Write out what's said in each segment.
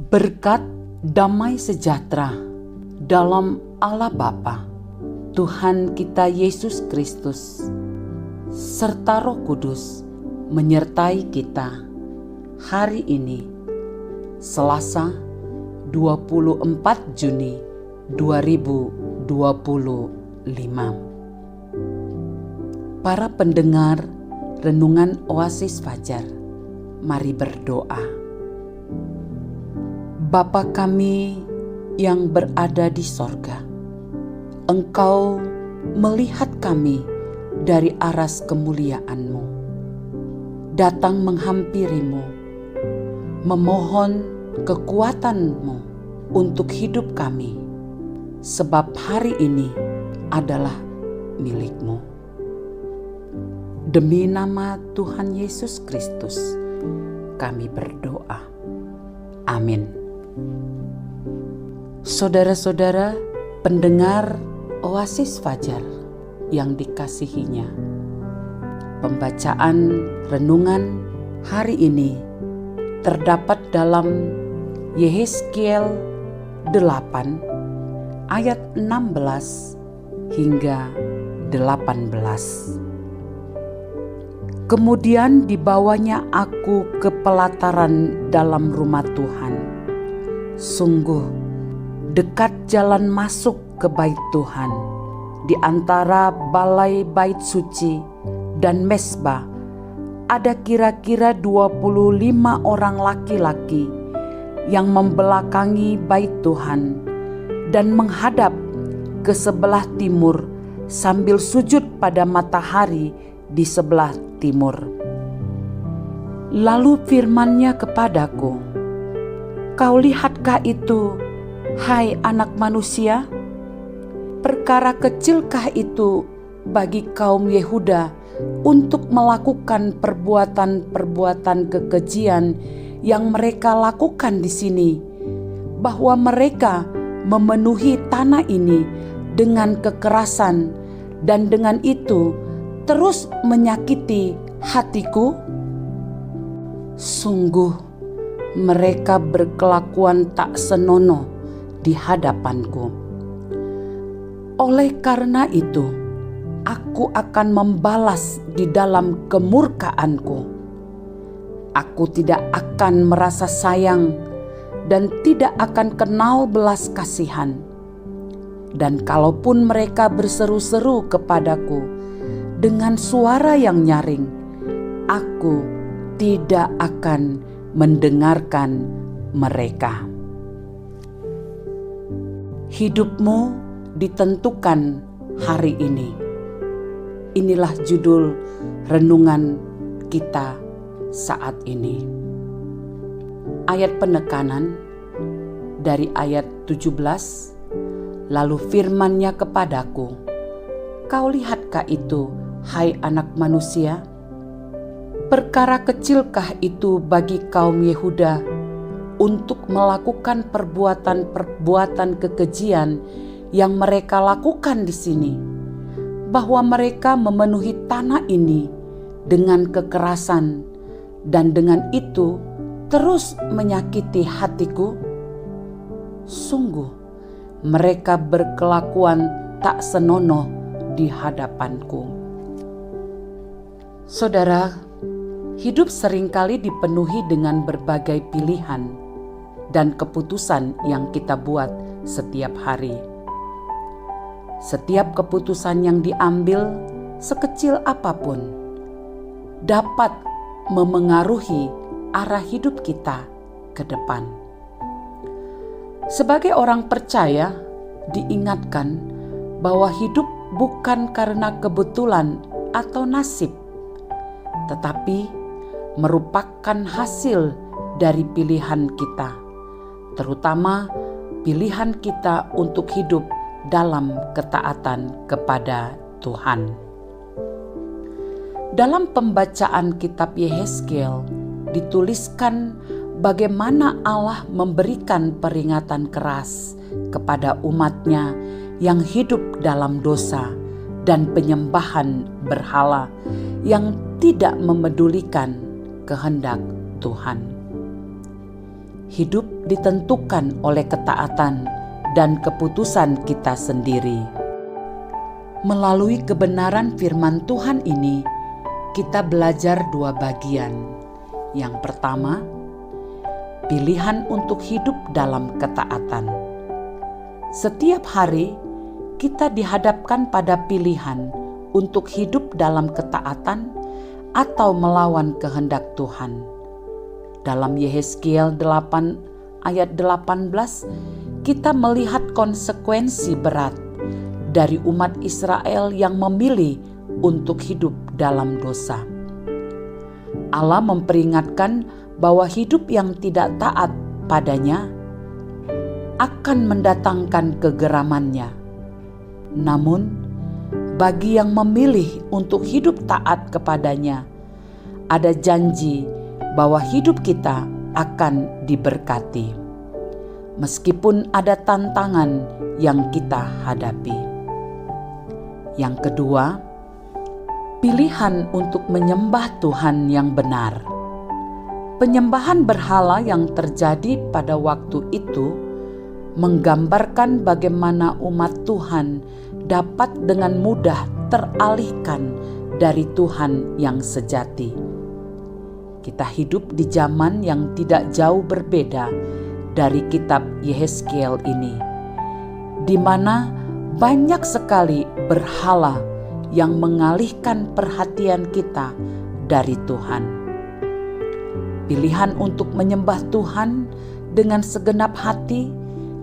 Berkat damai sejahtera dalam Allah Bapa, Tuhan kita Yesus Kristus, serta Roh Kudus menyertai kita hari ini, Selasa 24 Juni 2025. Para pendengar Renungan Oasis Fajar, mari berdoa. Bapa kami yang berada di sorga, Engkau melihat kami dari aras kemuliaan-Mu, datang menghampiri-Mu, memohon kekuatan-Mu untuk hidup kami, sebab hari ini adalah milik-Mu. Demi nama Tuhan Yesus Kristus, kami berdoa. Amin. Saudara-saudara pendengar Oasis Fajar yang dikasihinya, pembacaan renungan hari ini terdapat dalam Yehezkiel 8 ayat 16 hingga 18. Kemudian dibawanya aku ke pelataran dalam rumah Tuhan. Sungguh dekat jalan masuk ke bait Tuhan, di antara balai bait suci dan mezbah ada kira-kira 25 orang laki-laki yang membelakangi bait Tuhan dan menghadap ke sebelah timur sambil sujud pada matahari di sebelah timur. Lalu firman-Nya kepadaku, "Kau lihatkah itu, hai anak manusia? Perkara kecilkah itu bagi kaum Yehuda untuk melakukan perbuatan-perbuatan kekejian yang mereka lakukan di sini, bahwa mereka memenuhi tanah ini dengan kekerasan dan dengan itu terus menyakiti hatiku? Sungguh mereka berkelakuan tak senonoh di hadapanku. Oleh karena itu, aku akan membalas di dalam kemurkaanku. Aku tidak akan merasa sayang dan tidak akan kenal belas kasihan. Dan kalaupun mereka berseru-seru kepadaku dengan suara yang nyaring, aku tidak akan mendengarkan mereka." Hidupmu ditentukan hari ini. Inilah judul renungan kita saat ini. Ayat penekanan dari ayat 17, lalu firman-Nya kepadaku, "Kau lihatkah itu, hai anak manusia? Perkara kecilkah itu bagi kaum Yehuda untuk melakukan perbuatan-perbuatan kekejian yang mereka lakukan di sini, bahwa mereka memenuhi tanah ini dengan kekerasan dan dengan itu terus menyakiti hatiku? Sungguh mereka berkelakuan tak senonoh di hadapanku." Saudara, hidup seringkali dipenuhi dengan berbagai pilihan dan keputusan yang kita buat setiap hari. Setiap keputusan yang diambil, sekecil apapun, dapat memengaruhi arah hidup kita ke depan. Sebagai orang percaya, diingatkan bahwa hidup bukan karena kebetulan atau nasib, tetapi merupakan hasil dari pilihan kita, terutama pilihan kita untuk hidup dalam ketaatan kepada Tuhan. Dalam pembacaan kitab Yehezkiel dituliskan bagaimana Allah memberikan peringatan keras kepada umat-Nya yang hidup dalam dosa dan penyembahan berhala yang tidak memedulikan kehendak Tuhan. hidup ditentukan oleh ketaatan dan keputusan kita sendiri. Melalui kebenaran firman Tuhan ini, kita belajar dua bagian. Yang pertama, pilihan untuk hidup dalam ketaatan. Setiap hari, kita dihadapkan pada pilihan untuk hidup dalam ketaatan atau melawan kehendak Tuhan. Dalam Yehezkiel 8 ayat 18, kita melihat konsekuensi berat dari umat Israel yang memilih untuk hidup dalam dosa. Allah memperingatkan bahwa hidup yang tidak taat padanya akan mendatangkan kegeramannya. Namun, bagi yang memilih untuk hidup taat kepadanya, ada janji bahwa hidup kita akan diberkati, meskipun ada tantangan yang kita hadapi. Yang kedua, pilihan untuk menyembah Tuhan yang benar. Penyembahan berhala yang terjadi pada waktu itu menggambarkan bagaimana umat Tuhan dapat dengan mudah teralihkan dari Tuhan yang sejati. Kita hidup di zaman yang tidak jauh berbeda dari kitab Yehezkiel ini, di mana banyak sekali berhala yang mengalihkan perhatian kita dari Tuhan. Pilihan untuk menyembah Tuhan dengan segenap hati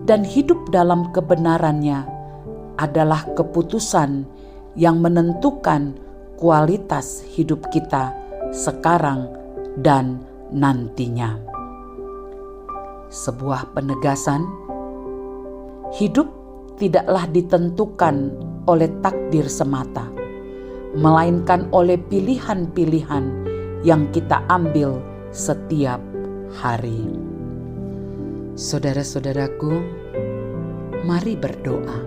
dan hidup dalam kebenarannya adalah keputusan yang menentukan kualitas hidup kita sekarang dan nantinya. Sebuah penegasan, hidup tidaklah ditentukan oleh takdir semata, melainkan oleh pilihan-pilihan yang kita ambil setiap hari. Saudara-saudaraku, mari berdoa.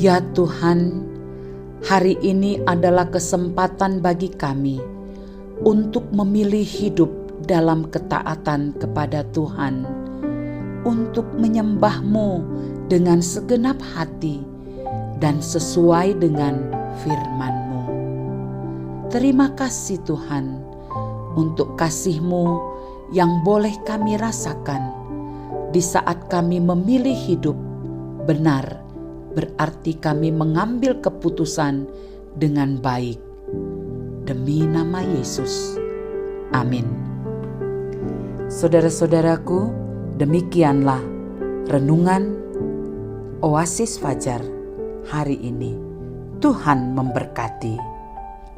Ya Tuhan, hari ini adalah kesempatan bagi kami untuk memilih hidup dalam ketaatan kepada Tuhan, untuk menyembah-Mu dengan segenap hati dan sesuai dengan firman-Mu. Terima kasih Tuhan untuk kasih-Mu yang boleh kami rasakan di saat kami memilih hidup benar, berarti kami mengambil keputusan dengan baik. Demi nama Yesus. Amin. Saudara-saudaraku, demikianlah renungan Oasis Fajar hari ini. Tuhan memberkati.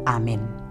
Amin.